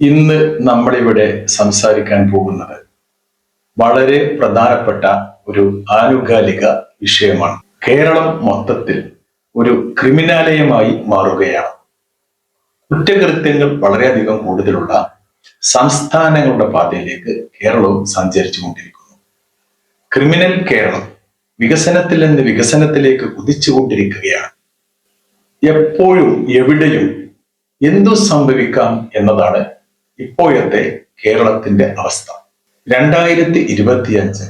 ഇന്ന് നമ്മളിവിടെ സംസാരിക്കാൻ പോകുന്നത് വളരെ പ്രധാനപ്പെട്ട ഒരു ആനുകാലിക വിഷയമാണ്. കേരളം മൊത്തത്തിൽ ഒരു ക്രിമിനാലയമായി മാറുകയാണ്. കുറ്റകൃത്യങ്ങൾ വളരെയധികം കൂടുതലുള്ള സംസ്ഥാനങ്ങളുടെ പാതയിലേക്ക് കേരളവും സഞ്ചരിച്ചുകൊണ്ടിരിക്കുന്നു. ക്രിമിനൽ കേരളം വികസനത്തിൽ നിന്ന് വികസനത്തിലേക്ക് കുതിച്ചുകൊണ്ടിരിക്കുകയാണ്. എപ്പോഴും എവിടെയും എന്തു സംഭവിക്കാം എന്നതാണ് ഇപ്പോഴത്തെ കേരളത്തിന്റെ അവസ്ഥ. 2025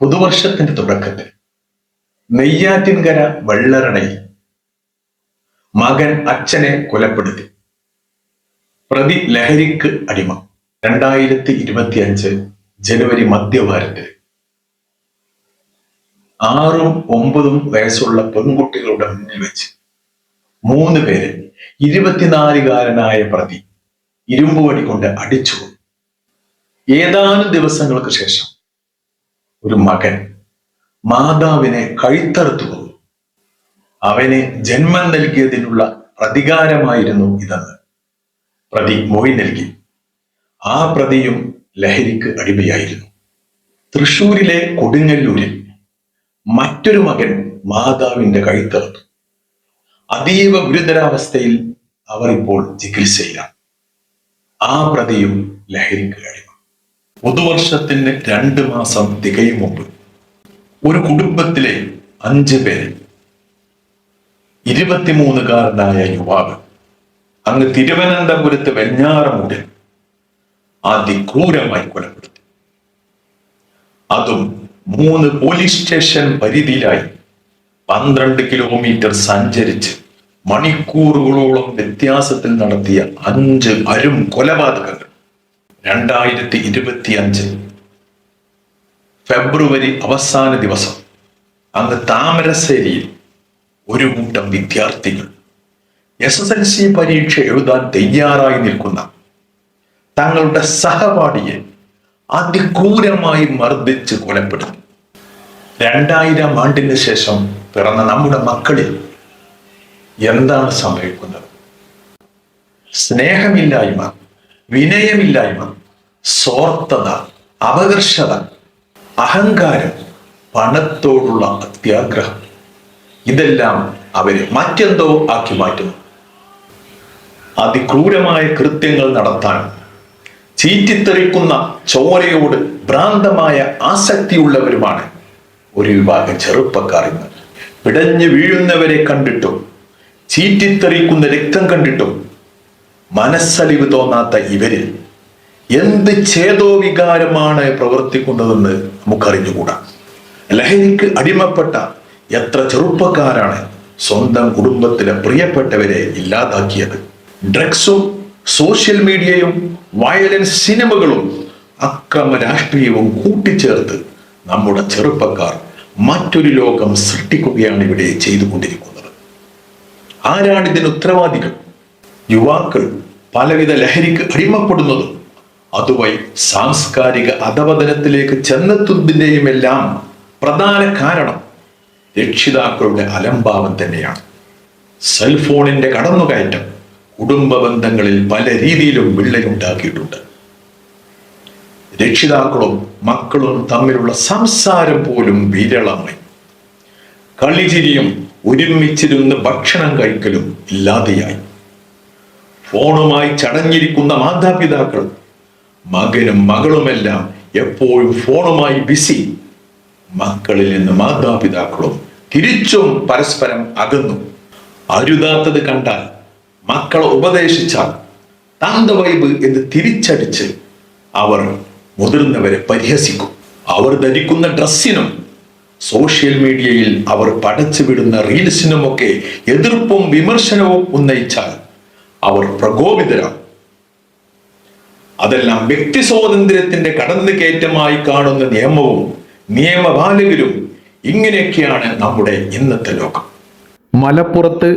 പുതുവർഷത്തിന്റെ തുടക്കത്തിൽ നെയ്യാറ്റിൻകര വെള്ളരണയിൽ മകൻ അച്ഛനെ കൊലപ്പെടുത്തി. പ്രതി ലഹരിക്ക് അടിമ. 2025 ജനുവരി മധ്യവാരത്തിൽ 6ഉം 9ഉം വയസ്സുള്ള പെൺകുട്ടികളുടെ മുന്നിൽ വെച്ച് 3 പേരെ 24-കാരനായ പ്രതി ഇരുമ്പുവടി കൊണ്ട് അടിച്ചു. ഏതാനും ദിവസങ്ങൾക്ക് ശേഷം ഒരു മകൻ മാതാവിനെ കഴുത്തറുത്തു കൊന്നു. അവനെ ജന്മം നൽകിയതിനുള്ള പ്രതികാരമായിരുന്നു ഇതെന്ന് പ്രതി മൊഴി നൽകി. ആ പ്രതിയും ലഹരിക്ക് അടിമയായിരുന്നു. തൃശൂരിലെ കൊടുങ്ങല്ലൂരിൽ മറ്റൊരു മകൻ മാതാവിന്റെ കഴുത്തറുത്തു. അതീവ ഗുരുതരാവസ്ഥയിൽ അവർ ഇപ്പോൾ ചികിത്സയിലാണ്. ആ പ്രതിയും ലഹരിക്ക് അടിമ. പുതുവർഷത്തിന് 2 മാസം തികയും മുമ്പ് ഒരു കുടുംബത്തിലെ 5 പേര് 23-കാരനായ യുവാവ് അങ്ങ് തിരുവനന്തപുരത്ത് വെഞ്ഞാറമൂടിൽ അതിക്രൂരമായി കൊലപ്പെടുത്തി. അതും 3 പോലീസ് സ്റ്റേഷൻ പരിധിയിലായി 12 കിലോമീറ്റർ സഞ്ചരിച്ച് മണിക്കൂറുകളോളം വ്യത്യാസത്തിൽ നടത്തിയ 5 അരും കൊലപാതകങ്ങൾ 2025 ഫെബ്രുവരി അവസാന ദിവസം അങ്ങ് താമരശ്ശേരിയിൽ ഒരു കൂട്ടം വിദ്യാർത്ഥികൾ SSLC പരീക്ഷ എഴുതാൻ തയ്യാറായി നിൽക്കുന്ന തങ്ങളുടെ സഹപാഠിയെ അതിക്രൂരമായി മർദ്ദിച്ച് കൊലപ്പെടുത്തി. 2000 ആണ്ടിന് ശേഷം പിറന്ന നമ്മുടെ മക്കളിൽ എന്താണ് സംഭവിക്കുന്നത്? സ്നേഹമില്ലായ്മ, വിനയമില്ലായ്മ, സ്വാർത്ഥത, അപകർഷത, അഹങ്കാരം, പണത്തോടുള്ള അത്യാഗ്രഹം, ഇതെല്ലാം അവരെ മറ്റെന്തോ ആക്കി മാറ്റുന്നു. അതിക്രൂരമായ കൃത്യങ്ങൾ നടത്താൻ ചീറ്റിത്തെറിക്കുന്ന ചോരയോട് ഭ്രാന്തമായ ആസക്തിയുള്ളവരുമാണ് ഒരു വിഭാഗം ചെറുപ്പക്കാർ. ഇന്ന് പിടഞ്ഞു വീഴുന്നവരെ കണ്ടിട്ടും ചീറ്റിത്തെറിക്കുന്ന രക്തം കണ്ടിട്ടും മനസ്സലിവ് തോന്നാത്ത ഇവരിൽ എന്ത് ഛേദോവികാരമാണ് പ്രവർത്തിക്കുന്നതെന്ന് നമുക്കറിഞ്ഞുകൂടാ. ലഹരിക്ക് അടിമപ്പെട്ട എത്ര ചെറുപ്പക്കാരാണ് സ്വന്തം കുടുംബത്തിലെ പ്രിയപ്പെട്ടവരെ ഇല്ലാതാക്കിയത്? ഡ്രഗ്സും സോഷ്യൽ മീഡിയയും വയലൻസ് സിനിമകളും അക്രമ രാഷ്ട്രീയവും കൂട്ടിച്ചേർത്ത് നമ്മുടെ ചെറുപ്പക്കാർ മറ്റൊരു ലോകം സൃഷ്ടിക്കുകയാണ് ഇവിടെ ചെയ്തുകൊണ്ടിരിക്കുന്നത്. ആരാണ് ഇതിന് ഉത്തരവാദികൾ? യുവാക്കൾ പലവിധ ലഹരിക്ക് അടിമപ്പെടുന്നതും അതുവഴി സാംസ്കാരിക അധപതനത്തിലേക്ക് ചെന്നെത്തുന്നതിന്റെയും എല്ലാം പ്രധാന കാരണം രക്ഷിതാക്കളുടെ അലംഭാവം തന്നെയാണ്. സെൽഫോണിന്റെ കടന്നുകയറ്റം കുടുംബ ബന്ധങ്ങളിൽ പല രീതിയിലും വിള്ളലുണ്ടാക്കിയിട്ടുണ്ട്. രക്ഷിതാക്കളും മക്കളും തമ്മിലുള്ള സംസാരം പോലും വിരളമായി. കളിചിരിയും ഒരുമിച്ചിരുന്ന് ഭക്ഷണം കഴിക്കലും ഇല്ലാതെയായി. ഫോണുമായി ചടഞ്ഞിരിക്കുന്ന മാതാപിതാക്കൾ മകനും മകളുമെല്ലാം എപ്പോഴും ഫോണുമായി ബിസി. മക്കളിൽ നിന്ന് മാതാപിതാക്കളും തിരിച്ചും പരസ്പരം അകന്നു. അരുതാത്തത് കണ്ടാൽ മക്കളെ ഉപദേശിച്ചാൽ തന്തവൈബ് എന്ന് തിരിച്ചടിച്ച് അവർ മുതിർന്നവരെ പരിഹസിക്കും. അവർ ധരിക്കുന്ന ഡ്രസ്സിനും സോഷ്യൽ മീഡിയയിൽ അവർ പടച്ചുവിടുന്ന റീൽസിനുമൊക്കെ എതിർപ്പും വിമർശനവും ഉന്നയിച്ചാൽ അവർ പ്രകോപിതരാണ്. അതെല്ലാം വ്യക്തി സ്വാതന്ത്ര്യത്തിന്റെ കടന്നുകയറ്റമായി കാണുന്ന നിയമവും നിയമപാലകരും ഇങ്ങനെയൊക്കെയാണ് നമ്മുടെ ഇന്നത്തെ ലോകം. മലപ്പുറത്ത്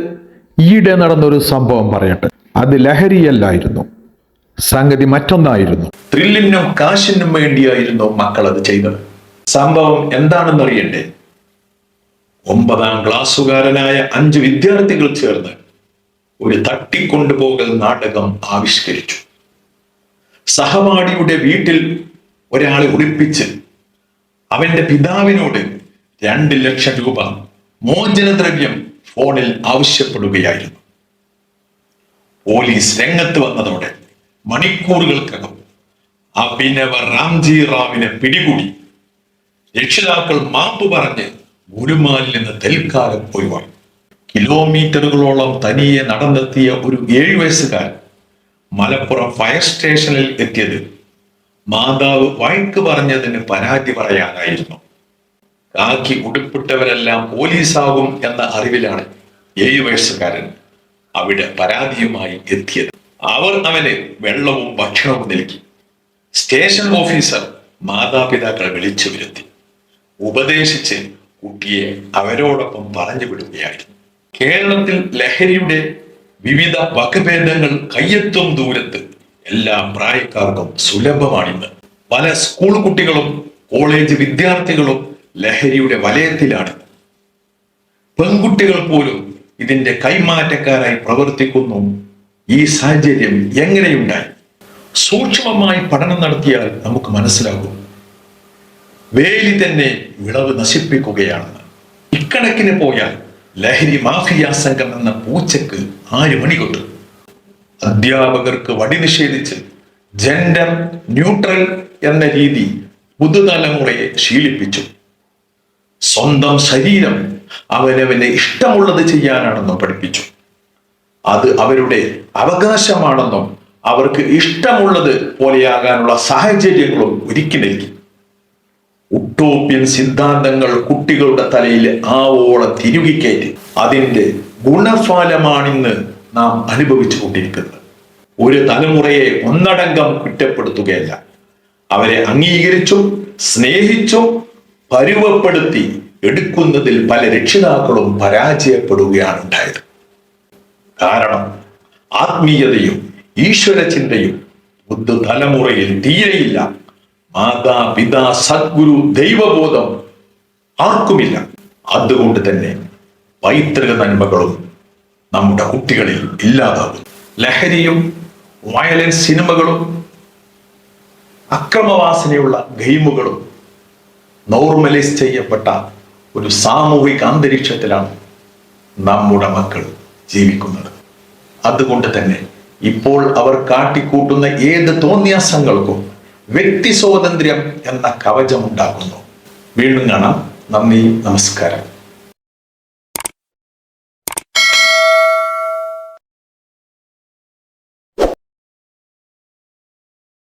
ഈയിടെ നടന്നൊരു സംഭവം പറയട്ടെ. അത് ലഹരിയല്ലായിരുന്നു, സംഗതി മറ്റൊന്നായിരുന്നു. ത്രില്ലിനും കാശിനും വേണ്ടിയായിരുന്നു മക്കൾ അത് ചെയ്തത്. സംഭവം എന്താണെന്ന് അറിയണ്ടേ? 9ാം ക്ലാസ്സുകാരനായ 5 വിദ്യാർത്ഥികൾ ചേർന്ന് ഒരു തട്ടിക്കൊണ്ടുപോകൽ നാടകം ആവിഷ്കരിച്ചു. സഹപാഠിയുടെ വീട്ടിൽ ഒരാളെ ഒളിപ്പിച്ച് അവന്റെ പിതാവിനോട് 2 ലക്ഷം രൂപ മോചനദ്രവ്യം ഫോണിൽ ആവശ്യപ്പെടുകയായിരുന്നു. പോലീസ് രംഗത്ത് വന്നതോടെ മണിക്കൂറുകൾക്കകം അഭിനവ റാംജി റാവിനെ പിടികൂടി. രക്ഷിതാക്കൾ മാപ്പ് പറഞ്ഞ് ഗുലുമാലിൽ നിന്ന് തൽക്കാലം ഒഴിവായി. കിലോമീറ്ററുകളോളം തനിയെ നടന്നെത്തിയ ഒരു 7 വയസ്സുകാരൻ മലപ്പുറം ഫയർ സ്റ്റേഷനിൽ എത്തിയത് മാതാവ് വഴക്ക് പറഞ്ഞതിന് പരാതി പറയാനായിരുന്നു. കാക്കി ഉടുപ്പിട്ടവരെല്ലാം പോലീസാകും എന്ന അറിവിലാണ് 7 വയസ്സുകാരൻ അവിടെ പരാതിയുമായി എത്തിയത്. അവർ അവന് വെള്ളവും ഭക്ഷണവും നൽകി. സ്റ്റേഷൻ ഓഫീസർ മാതാപിതാക്കളെ വിളിച്ചു വരുത്തി ഉപദേശിച്ച് കുട്ടിയെ അവരോടൊപ്പം പറഞ്ഞു വിടുകയായിരുന്നു. കേരളത്തിൽ ലഹരിയുടെ വിവിധ വകഭേദങ്ങൾ കയ്യെത്തും ദൂരത്ത് എല്ലാ പ്രായക്കാർക്കും സുലഭമാണിന്ന്. പല സ്കൂൾ കുട്ടികളും കോളേജ് വിദ്യാർത്ഥികളും ലഹരിയുടെ വലയത്തിലാണ്. പെൺകുട്ടികൾ പോലും ഇതിന്റെ കൈമാറ്റക്കാരായി പ്രവർത്തിക്കുന്നു. ഈ സാഹചര്യം എങ്ങനെയുണ്ടായി? സൂക്ഷ്മമായി പഠനം നടത്തിയാൽ നമുക്ക് മനസ്സിലാകും. വേലി തന്നെ വിളവ് നശിപ്പിക്കുകയാണെന്ന്. ഇക്കണക്കിന് പോയാൽ ലഹരി മാഫിയ സംഘം എന്ന പൂച്ചക്ക് 6 മണി കൊണ്ടു. അധ്യാപകർക്ക് വടി നിഷേധിച്ച് ജെൻഡർ ന്യൂട്രൽ എന്ന രീതി പുതുതലമുറയെ ശീലിപ്പിച്ചു. സ്വന്തം ശരീരം അവനവന് ഇഷ്ടമുള്ളത് ചെയ്യാനാണെന്നും പഠിപ്പിച്ചു. അത് അവരുടെ അവകാശമാണെന്നും അവർക്ക് ഇഷ്ടമുള്ളത് പോലെയാകാനുള്ള സാഹചര്യങ്ങളും ഒരുക്കി നൽകി. ഉട്ടോപ്യൻ സിദ്ധാന്തങ്ങൾ കുട്ടികളുടെ തലയിൽ ആവോളം തിരുകിക്കയറ്റി. അതിന്റെ ഗുണഫലമാണിന്ന് നാം അനുഭവിച്ചു കൊണ്ടിരിക്കുന്നത്. ഒരു തലമുറയെ ഒന്നടങ്കം കുറ്റപ്പെടുത്തുകയല്ല, അവരെ അംഗീകരിച്ചും സ്നേഹിച്ചും പരുവപ്പെടുത്തി എടുക്കുന്നതിൽ പല രക്ഷിതാക്കളും പരാജയപ്പെടുകയാണ് ഉണ്ടായത്. കാരണം ആത്മീയതയും ഈശ്വര ചിന്തയും പുതുതലമുറയിൽ തീരെയില്ല. മാതാപിതാ സദ്ഗുരു ദൈവബോധം ആർക്കുമില്ല. അതുകൊണ്ട് തന്നെ പൈതൃക നന്മകളും നമ്മുടെ കുട്ടികളിൽ ഇല്ലാതാകും. ലഹരിയും വയലൻസ് സിനിമകളും അക്രമവാസനയുള്ള ഗെയിമുകളും നോർമലൈസ് ചെയ്യപ്പെട്ട ഒരു സാമൂഹിക അന്തരീക്ഷത്തിലാണ് നമ്മുടെ മക്കൾ ജീവിക്കുന്നത്. അതുകൊണ്ട് തന്നെ ഇപ്പോൾ അവർ കാട്ടിക്കൂട്ടുന്ന ഏത് തോന്നിയാസങ്ങൾക്കും വ്യക്തി സ്വാതന്ത്ര്യം എന്ന കവചമുണ്ടാക്കുന്നു. വീണ്ടും കാണാം. നന്ദി, നമസ്കാരം.